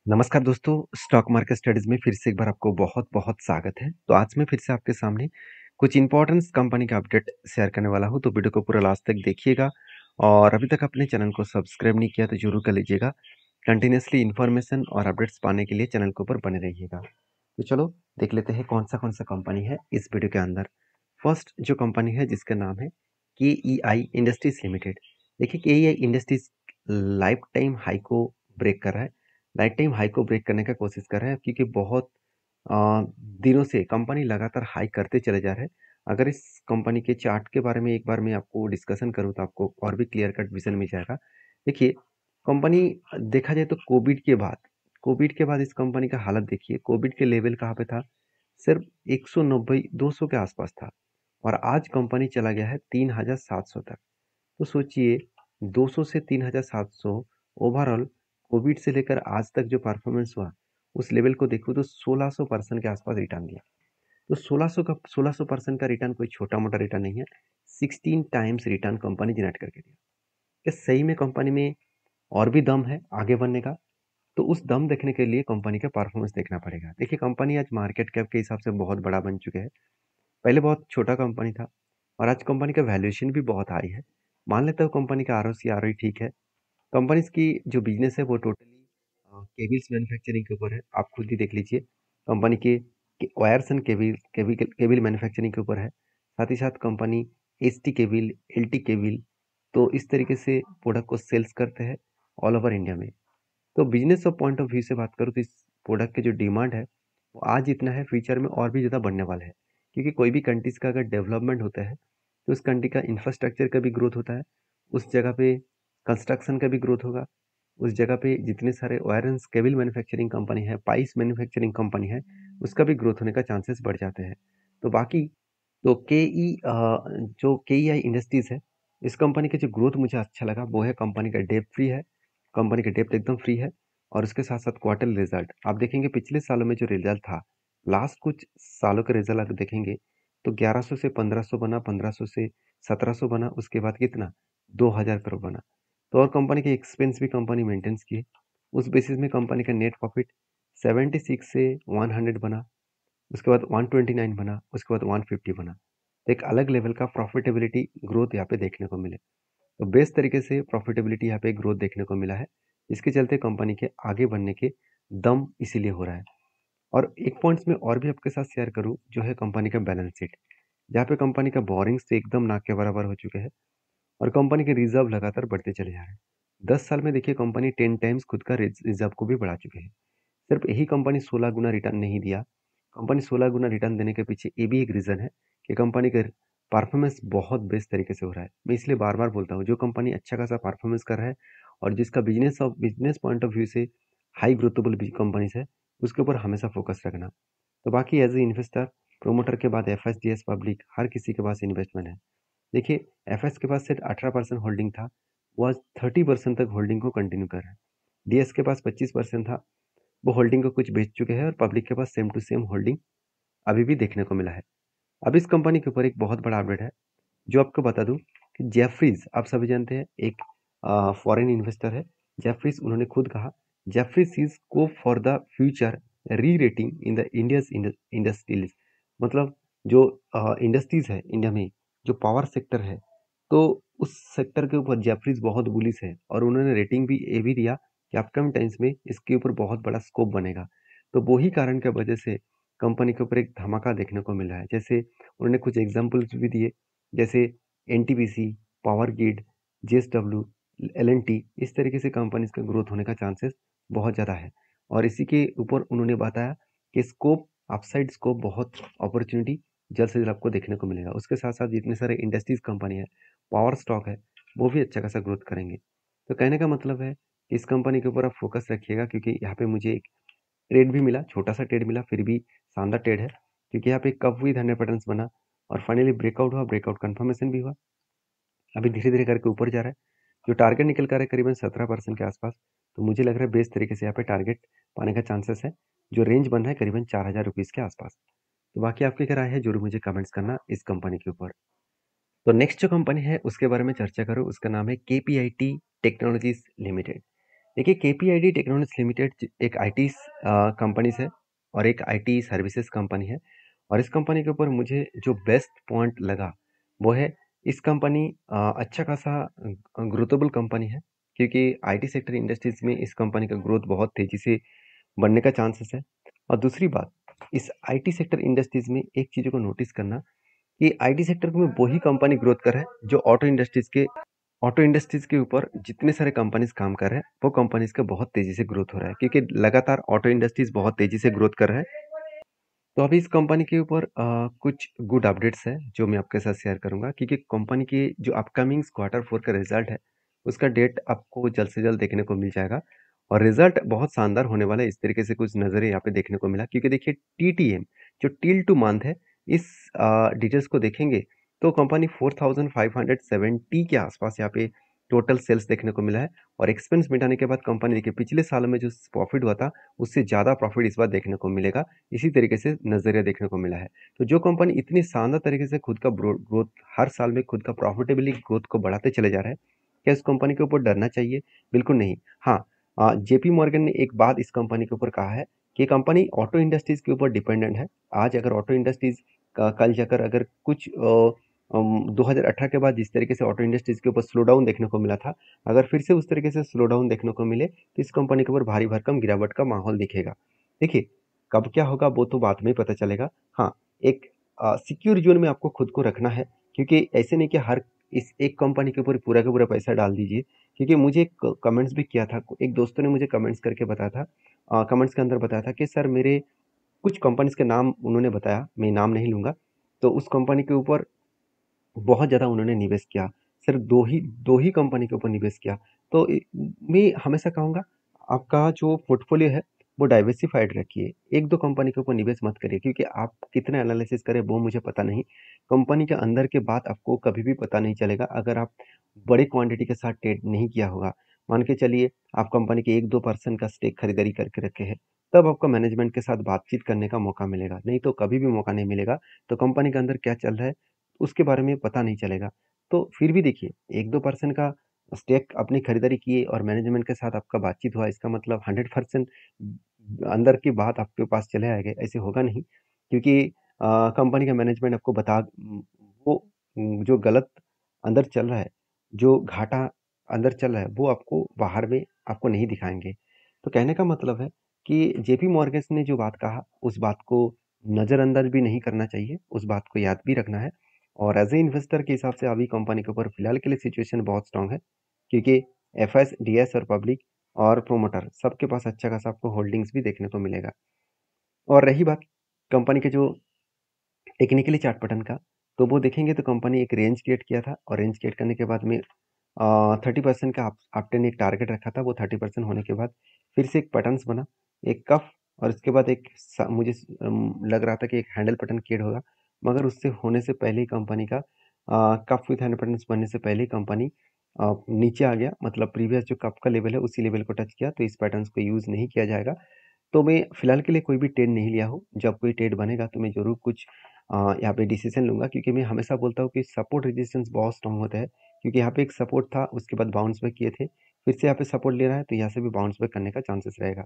नमस्कार दोस्तों, stock market studies में फिर से एक बार आपको बहुत-बहुत स्वागत है। तो आज मैं फिर से आपके सामने कुछ इम्पोर्टेंस कंपनी का अपडेट शेयर करने वाला हूँ, तो वीडियो को पूरा लास्ट तक देखिएगा और अभी तक अपने चैनल को सब्सक्राइब नहीं किया तो ज़रूर कर लीजिएगा। कंटिन्यूअसली इन्फॉर्मेशन और अपडेट्स पाने के लिए चैनल के ऊपर बने रहिएगा। तो चलो देख लेते हैं कौन सा कंपनी है इस वीडियो के अंदर। फर्स्ट जो कंपनी है जिसका नाम है केईआई इंडस्ट्रीज़ लिमिटेड। देखिए KEI industries life time high को ब्रेक कर रहा है। लाइफ टाइम हाई को ब्रेक करने का कोशिश कर रहा है क्योंकि बहुत अ, दिनों से कंपनी लगातार हाई करते चले जा रहे हैं। अगर इस कंपनी के चार्ट के बारे में एक बार मैं आपको डिस्कशन करूँ तो आपको और भी क्लियर कट विजन मिल जाएगा। देखिए कंपनी देखा जाए तो कोविड के बाद इस कंपनी का हालत देखिए, कोविड के लेवल कहाँ पे था? सिर्फ 190 200 के आसपास था और आज कंपनी चला गया है 3700 तक। तो सोचिए 200 से 3700 ओवरऑल कोविड से लेकर आज तक जो परफॉर्मेंस हुआ उस लेवल को देखो तो 1600% के आसपास रिटर्न दिया। तो 1600% का रिटर्न कोई छोटा मोटा रिटर्न नहीं है। 16 टाइम्स रिटर्न कंपनी जनरेट करके दिया। क्या सही में कंपनी में और भी दम है आगे बढ़ने का? तो उस दम देखने के लिए कंपनी का परफॉर्मेंस देखना पड़ेगा। देखिए कंपनी आज मार्केट कैप के हिसाब से बहुत बड़ा बन चुके हैं। पहले बहुत छोटा कंपनी था और आज कंपनी का वैल्यूएशन भी बहुत हाई है। मान लेता हूँ कंपनी का आरओसी आरओई ठीक है। कंपनीज की जो बिजनेस है वो टोटली केबल्स मैन्युफैक्चरिंग के ऊपर है। आप खुद ही देख लीजिए कंपनी के वायर्स एंड केबल मैन्युफैक्चरिंग के ऊपर है। साथ ही साथ company ST cable, LT cable, तो इस तरीके से प्रोडक्ट को सेल्स करते हैं ऑल ओवर इंडिया में। तो business of point of view से बात करूँ तो इस प्रोडक्ट के जो डिमांड है वो आज इतना है, फ्यूचर में और भी ज़्यादा बढ़ने वाला है। क्योंकि कोई भी कंट्रीज का अगर डेवलपमेंट होता है तो उस कंट्री का इंफ्रास्ट्रक्चर का भी ग्रोथ होता है, उस जगह पे कंस्ट्रक्शन का भी ग्रोथ होगा, उस जगह पे जितने सारे wire and cable manufacturing company है, पाइप्स मैन्युफैक्चरिंग कंपनी है, उसका भी ग्रोथ होने का चांसेस बढ़ जाते हैं। तो बाकी तो जो केईआई इंडस्ट्रीज है, इस कंपनी का जो ग्रोथ मुझे अच्छा लगा वो है कंपनी का डेब्ट फ्री है। कंपनी का डेब्ट एकदम फ्री है और उसके साथ साथ क्वार्टरली रिजल्ट आप देखेंगे पिछले सालों में जो रिजल्ट था, लास्ट कुछ सालों का रिजल्ट अगर देखेंगे तो 1100 से 1500 बना, 1500 से 1700 बना, उसके बाद कितना 2000 करोड़ बना। तो और कंपनी के एक्सपेंस भी कंपनी मेंटेन्स की है। उस बेसिस में कंपनी का नेट प्रॉफिट 76 से 100 बना, उसके बाद 129 बना, उसके बाद 150 बना। तो एक अलग लेवल का प्रॉफिटेबिलिटी ग्रोथ यहाँ पे देखने को मिले। तो बेस्ट तरीके से प्रॉफिटेबिलिटी यहाँ पे ग्रोथ देखने को मिला है। इसके चलते कंपनी के आगे बढ़ने के दम इसीलिए हो रहा है। और एक पॉइंट्स में और भी आपके साथ शेयर करूँ जो है कंपनी का बैलेंस शीट, जहाँ पे कंपनी का बोरिंग्स तो एकदम नाक के बराबर हो चुके हैं और कंपनी के रिजर्व लगातार बढ़ते चले जा रहे हैं। 10 साल में देखिए कंपनी 10 टाइम्स खुद का रिजर्व को भी बढ़ा चुके हैं। सिर्फ यही कंपनी 16 गुना रिटर्न नहीं दिया। कंपनी 16 गुना रिटर्न देने के पीछे ये भी एक रीज़न है कि कंपनी का परफॉर्मेंस बहुत बेस्ट तरीके से हो रहा है। मैं इसलिए बार-बार बोलता हूँ, जो कंपनी अच्छा खासा परफॉर्मेंस कर रहा है और जिसका बिज़नेस पॉइंट ऑफ व्यू से हाई ग्रोथेबल बी कंपनीज़ है, उसके ऊपर हमेशा फोकस रखना। तो बाकी एज़ ए इन्वेस्टर, प्रोमोटर के बाद एफएसडीएस पब्लिक हर किसी के पास इन्वेस्टमेंट है। देखिए एफएस के पास सिर्फ 18% होल्डिंग था, वो आज 30% तक होल्डिंग को कंटिन्यू कर रहा है। डीएस के पास 25% था, वो होल्डिंग को कुछ बेच चुके हैं और पब्लिक के पास सेम टू सेम होल्डिंग अभी भी देखने को मिला है। अब इस कंपनी के ऊपर एक बहुत बड़ा अपडेट है जो आपको बता दूं कि जेफरीज, आप सभी जानते हैं, एक फॉरेन इन्वेस्टर है जेफरीज। उन्होंने खुद कहा Jefferies is scope for the future री rating in the Indians industries. मतलब जो इंडस्ट्रीज है इंडिया में, जो पावर सेक्टर है, तो उस सेक्टर के ऊपर जेफरीज बहुत बुलिश है और उन्होंने रेटिंग भी ये भी दिया कि अपकमिंग टाइम्स में इसके ऊपर बहुत बड़ा स्कोप बनेगा। तो वही कारण की वजह से कंपनी के ऊपर एक धमाका देखने को मिल रहा है। जैसे उन्होंने कुछ एग्जांपल्स भी दिए, जैसे NTPC, power grid, JSW, LNT, इस तरीके से कंपनीज का ग्रोथ होने का चांसेस बहुत ज़्यादा है। और इसी के ऊपर उन्होंने बताया कि स्कोप, अपसाइड स्कोप, बहुत अपॉर्चुनिटी जल्द से जल्द आपको देखने को मिलेगा। उसके साथ साथ जितने सारे इंडस्ट्रीज कंपनी है, पावर स्टॉक है, वो भी अच्छा खासा ग्रोथ करेंगे। तो कहने का मतलब है कि इस कंपनी के ऊपर आप फोकस रखिएगा क्योंकि यहाँ पे मुझे एक ट्रेड भी मिला, छोटा सा ट्रेड मिला, फिर भी शानदार ट्रेड है क्योंकि यहाँ पे कप विद 100 पैटर्न्स बना और फाइनली ब्रेकआउट हुआ, ब्रेकआउट कंफर्मेशन भी हुआ। अभी धीरे धीरे करके ऊपर जा रहा है। जो टारगेट निकल कर है करीबन 17% के आसपास। तो मुझे लग रहा है बेस्ट तरीके से यहाँ पे टारगेट पाने का चांसेस है। जो रेंज बन रहा है करीबन 4000 रुपीज़ के आसपास। तो बाकी आपकी क्या राय है जरूर मुझे कमेंट्स करना इस कंपनी के ऊपर। तो नेक्स्ट जो कंपनी है उसके बारे में चर्चा करूँ, उसका नाम है केपीआईटी टेक्नोलॉजीज लिमिटेड। देखिए, केपीआईडी टेक्नोलॉजीज लिमिटेड एक आईटी कंपनीज है और एक आईटी सर्विसेज कंपनी है। और इस कंपनी के ऊपर मुझे जो बेस्ट पॉइंट लगा वो है, इस कंपनी अच्छा खासा ग्रोथेबल कंपनी है, क्योंकि आईटी सेक्टर इंडस्ट्रीज में इस कंपनी का ग्रोथ बहुत तेजी से बढ़ने का चांसेस है। और दूसरी बात, इस आईटी सेक्टर इंडस्ट्रीज में एक चीज़ को नोटिस करना कि आईटी सेक्टर में वही कंपनी ग्रोथ कर रहा है जो ऑटो इंडस्ट्रीज के ऊपर जितने सारे कंपनीज काम कर रहे हैं, वो कंपनीज का बहुत तेजी से ग्रोथ हो रहा है, क्योंकि लगातार ऑटो इंडस्ट्रीज बहुत तेजी से ग्रोथ कर रहा है। तो अभी इस कंपनी के ऊपर कुछ गुड अपडेट्स है जो मैं आपके साथ शेयर करूंगा, क्योंकि कंपनी की जो अपकमिंग क्वार्टर 4 का रिजल्ट है, उसका डेट आपको जल्द से जल्द देखने को मिल जाएगा। और रिजल्ट बहुत शानदार होने वाला है, इस तरीके से कुछ नज़रिए यहाँ पे देखने को मिला, क्योंकि देखिए टीटीएम जो टिल टू मंथ है, इस डिटेल्स को देखेंगे तो कंपनी 4570 के आसपास यहाँ पे टोटल सेल्स देखने को मिला है। और एक्सपेंस मिटाने के बाद कंपनी देखिए पिछले साल में जो प्रॉफिट हुआ था, उससे ज़्यादा प्रॉफिट इस बार देखने को मिलेगा। इसी तरीके से नज़रिया देखने को मिला है। तो जो कंपनी इतनी शानदार तरीके से खुद का ग्रोथ हर साल में खुद का प्रॉफिटेबली ग्रोथ को बढ़ाते चले जा रहा है, क्या इस कंपनी के ऊपर डरना चाहिए? बिल्कुल नहीं। हाँ, जेपी मॉर्गन ने एक बात इस कंपनी के ऊपर कहा है कि कंपनी ऑटो इंडस्ट्रीज के ऊपर डिपेंडेंट है। आज अगर ऑटो इंडस्ट्रीज कल जाकर अगर कुछ 2018 के बाद जिस तरीके से ऑटो इंडस्ट्रीज के ऊपर स्लो डाउन देखने को मिला था, अगर फिर से उस तरीके से स्लो डाउन देखने को मिले तो इस कंपनी के ऊपर भारी भरकम गिरावट का माहौल दिखेगा। देखिए, कब क्या होगा वो तो बाद में ही पता चलेगा। हाँ, एक सिक्योर जोन में आपको खुद को रखना है, क्योंकि ऐसे नहीं कि हर इस एक कंपनी के ऊपर पूरा का पूरा पैसा डाल दीजिए। क्योंकि मुझे कमेंट्स भी किया था, एक दोस्तों ने मुझे कमेंट्स करके बताया था, कमेंट्स के अंदर बताया था कि सर मेरे कुछ कंपनीज के नाम उन्होंने बताया, मैं नाम नहीं लूँगा। तो उस कंपनी के ऊपर बहुत ज़्यादा उन्होंने निवेश किया। सिर्फ़ 2 ही कंपनी के ऊपर निवेश किया। तो मैं हमेशा कहूँगा, आपका जो पोर्टफ़ोलियो है, वो डाइवर्सिफ़ाइड रखिए। 1-2 कंपनी के ऊपर निवेश मत करिए, क्योंकि आप कितना एनालिसिस करें वो मुझे पता नहीं। कंपनी के अंदर के बात आपको कभी भी पता नहीं चलेगा अगर आप बड़ी क्वांटिटी के साथ ट्रेड नहीं किया होगा। मान के चलिए आप कंपनी के 1-2% का स्टेक खरीदारी करके रखे हैं, तब आपको मैनेजमेंट के साथ बातचीत करने का मौका मिलेगा, नहीं तो कभी भी मौका नहीं मिलेगा। तो कंपनी के अंदर क्या चल रहा है उसके बारे में पता नहीं चलेगा। तो फिर भी देखिए, 1-2% का स्टेक अपनी खरीदारी किए और मैनेजमेंट के साथ आपका बातचीत हुआ, इसका मतलब 100% अंदर की बात आपके पास चले आएगा, ऐसे होगा नहीं। क्योंकि कंपनी का मैनेजमेंट आपको वो जो गलत अंदर चल रहा है, जो घाटा अंदर चल रहा है, वो आपको बाहर में आपको नहीं दिखाएँगे। तो कहने का मतलब है कि जेपी मॉर्गन्स ने जो बात कहा, उस बात को नज़रअंदाज भी नहीं करना चाहिए, उस बात को याद भी रखना है। और एज ए इन्वेस्टर के हिसाब से अभी कंपनी के ऊपर फिलहाल के लिए सिचुएशन बहुत स्ट्रांग है, क्योंकि एफएस, डीएस और पब्लिक और प्रोमोटर सबके पास अच्छा खासा आपको होल्डिंग्स भी देखने को मिलेगा। और रही बात कंपनी के जो टेक्निकली चार्ट पैटर्न का, तो वो देखेंगे तो कंपनी एक रेंज क्रिएट किया था और रेंज क्रिएट करने के बाद में 30% का आपने ने एक टारगेट रखा था, वो 30% होने के बाद फिर से एक पैटर्न्स बना, एक कफ, और इसके बाद मुझे लग रहा था कि एक हैंडल पैटर्न क्रिएट होगा, मगर उससे होने से पहले ही कंपनी का कफ विथ हैंडल पैटर्न्स बनने से पहले ही कंपनी नीचे आ गया, मतलब प्रीवियस जो कप का लेवल है उसी लेवल को टच किया, तो इस पैटर्न्स को यूज़ नहीं किया जाएगा। तो मैं फिलहाल के लिए कोई भी ट्रेड नहीं लिया हूँ, जब कोई ट्रेड बनेगा तो मैं ज़रूर कुछ यहाँ पे डिसीजन लूँगा, क्योंकि मैं हमेशा बोलता हूँ कि सपोर्ट रेजिस्टेंस बहुत स्ट्रांग होता है, क्योंकि यहाँ पे एक सपोर्ट था, उसके बाद बाउंस बैक किए थे, फिर से यहाँ पे सपोर्ट ले रहा है, तो यहाँ से भी बाउंस बैक करने का चांसेस रहेगा।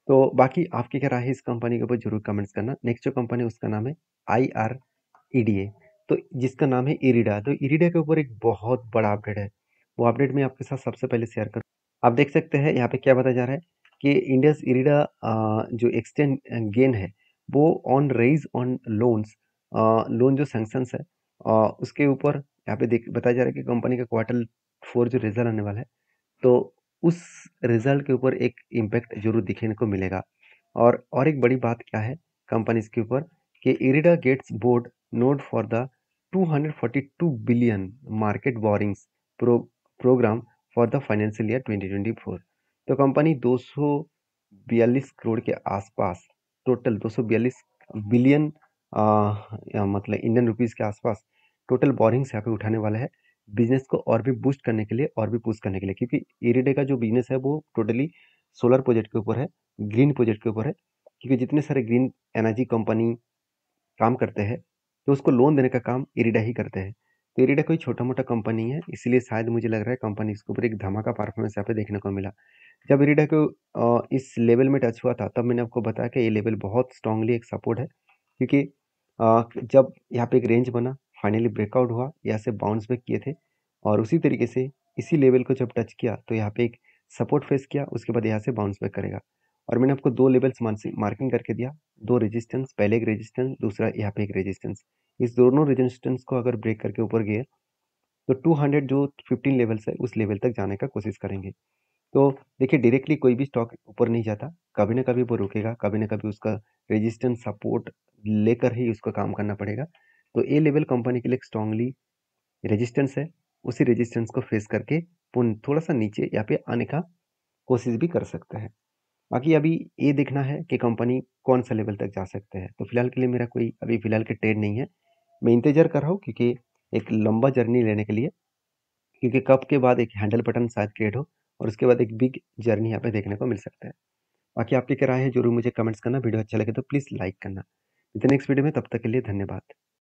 तो बाकी आपकी क्या राय है इस कंपनी के ऊपर ज़रूर कमेंट्स करना। नेक्स्ट जो कंपनी है उसका नाम है IREDA, तो जिसका नाम है इरिडा। तो इरिडा के ऊपर एक बहुत बड़ा अपडेट है, वो अपडेट मैं आपके साथ सबसे पहले शेयर करूँ। आप देख सकते हैं यहाँ पे क्या बताया जा रहा है कि इंडियस इरिडा जो एक्सटेंड गेन है, वो on raise on loans, loan जो सैंक्शंस है उसके ऊपर यहाँ पे देख बताया जा रहा है कि कंपनी का क्वार्टर 4 जो रिजल्ट आने वाला है, तो उस रिजल्ट के ऊपर एक इम्पैक्ट जरूर दिखने को मिलेगा। और एक बड़ी बात क्या है कंपनीज के ऊपर, कि IREDA gets board nod for the 242 billion market borrowings programme for the financial year 2024। तो कंपनी 242 करोड़ के आसपास, टोटल 242 बिलियन मतलब इंडियन रुपीस के आसपास टोटल बोरिंग्स यहाँ पे उठाने वाला है, बिजनेस को और भी बूस्ट करने के लिए और भी पुश करने के लिए, क्योंकि इरिडे का जो बिजनेस है वो टोटली सोलर प्रोजेक्ट के ऊपर है, ग्रीन प्रोजेक्ट के ऊपर है, क्योंकि जितने सारे ग्रीन एनर्जी कंपनी काम करते हैं, तो उसको लोन देने का काम इरिडा ही करते हैं। तो इरिडा कोई छोटा मोटा कंपनी है, इसलिए शायद मुझे लग रहा है कंपनी इसके ऊपर एक धमाका परफॉर्मेंस यहाँ पे देखने को मिला। जब इरिडा को इस लेवल में टच हुआ था तब मैंने आपको बताया कि ये लेवल बहुत स्ट्रांगली एक सपोर्ट है, क्योंकि जब यहाँ पे एक रेंज बना, फाइनली ब्रेकआउट हुआ, यहाँ से बाउंस बैक किए थे और उसी तरीके से इसी लेवल को जब टच किया तो यहाँ पे एक सपोर्ट फेस किया, उसके बाद यहाँ से बाउंस बैक करेगा। और मैंने आपको 2 लेवल्स मार्किंग करके दिया, 2 रेजिस्टेंस, पहले एक रेजिस्टेंस, दूसरा यहाँ पे एक रेजिस्टेंस। इस दोनों रेजिस्टेंस को अगर ब्रेक करके ऊपर गए तो 200 जो 15 लेवल्स है उस लेवल तक जाने का कोशिश करेंगे। तो देखिए डायरेक्टली कोई भी स्टॉक ऊपर नहीं जाता, कभी ना कभी वो रुकेगा, कभी ना कभी उसका रेजिस्टेंस सपोर्ट लेकर ही उसको काम करना पड़ेगा। तो ए लेवल कंपनी के लिए एक स्ट्रांगली रेजिस्टेंस है, उसी रेजिस्टेंस को फेस करके थोड़ा सा नीचे यहाँ पे आने का कोशिश भी कर सकता है। बाकी अभी ये देखना है कि कंपनी कौन सा लेवल तक जा सकते हैं। तो फिलहाल के लिए मेरा कोई अभी फिलहाल के ट्रेड नहीं है, मैं इंतजार कर रहा हूँ, क्योंकि एक लंबा जर्नी लेने के लिए, क्योंकि कप के बाद एक हैंडल बटन शायद क्रिएट हो और उसके बाद एक बिग जर्नी यहाँ पे देखने को मिल सकता है। बाकी आपकी क्या राय है जरूर मुझे कमेंट्स करना, वीडियो अच्छा लगे तो प्लीज़ लाइक करना। मिलते हैं नेक्स्ट वीडियो में, तब तक के लिए धन्यवाद।